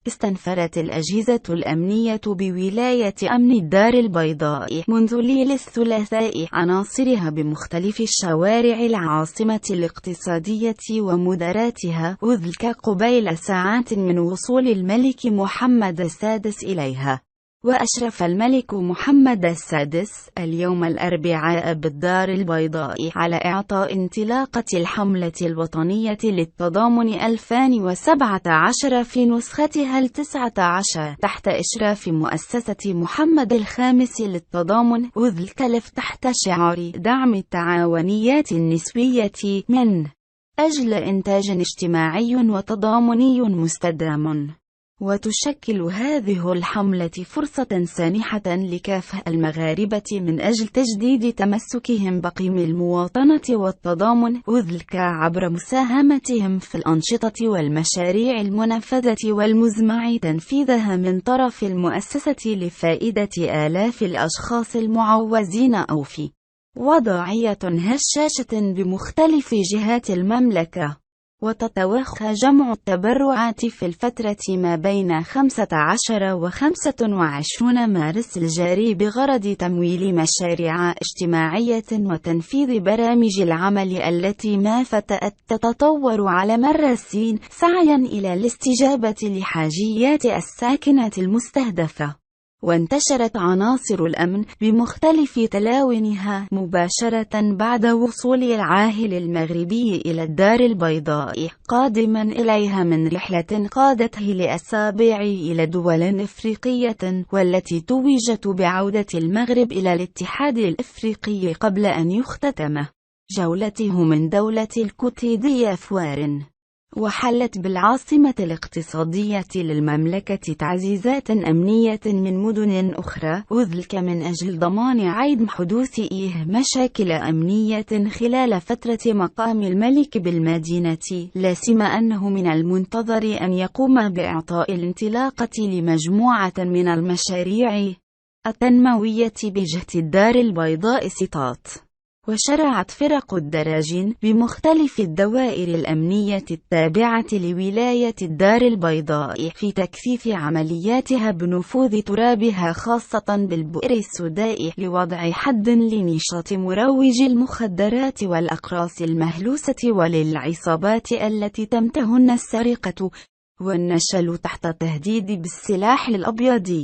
استنفرت الأجهزة الأمنية بولاية أمن الدار البيضاء منذ ليل الثلاثاء عناصرها بمختلف الشوارع العاصمة الاقتصادية ومداراتها، وذلك قبيل ساعات من وصول الملك محمد السادس إليها. وأشرف الملك محمد السادس اليوم الأربعاء بالدار البيضاء على إعطاء انطلاقة الحملة الوطنية للتضامن 2017 في نسختها 19 تحت إشراف مؤسسة محمد الخامس للتضامن، وذلك تحت شعار دعم التعاونيات النسوية من أجل إنتاج اجتماعي وتضامني مستدام. وتشكل هذه الحملة فرصة سانحة لكافة المغاربة من أجل تجديد تمسكهم بقيم المواطنة والتضامن، وذلك عبر مساهمتهم في الأنشطة والمشاريع المنفذة والمزمع تنفيذها من طرف المؤسسة لفائدة آلاف الأشخاص المعوزين أو في وضعية هشاشة بمختلف جهات المملكة. وتتوخى جمع التبرعات في الفترة ما بين 15 و 25 مارس الجاري بغرض تمويل مشاريع اجتماعية وتنفيذ برامج العمل التي ما فتأت تتطور على مر السنين سعيا إلى الاستجابة لحاجيات الساكنة المستهدفة. وانتشرت عناصر الأمن بمختلف تلاوينها مباشرة بعد وصول العاهل المغربي إلى الدار البيضاء، قادما إليها من رحلة قادته لأسابيع إلى دول إفريقية، والتي توجت بعودة المغرب إلى الاتحاد الإفريقي قبل أن يختتم جولته من دولة الكوت ديفوار. وحلت بالعاصمة الاقتصادية للمملكة تعزيزات أمنية من مدن أخرى، وذلك من أجل ضمان عدم حدوث مشاكل أمنية خلال فترة مقام الملك بالمدينة، لا سيما أنه من المنتظر أن يقوم بإعطاء الانطلاقة لمجموعة من المشاريع التنموية بجهة الدار البيضاء سطات. وشرعت فرق الدراجين بمختلف الدوائر الأمنية التابعة لولاية الدار البيضاء في تكثيف عملياتها بنفوذ ترابها، خاصة بالبئر السوداء، لوضع حد لنشاط مروج المخدرات والأقراص المهلوسة وللعصابات التي تمتهن السرقة والنشل تحت تهديد بالسلاح الأبيض.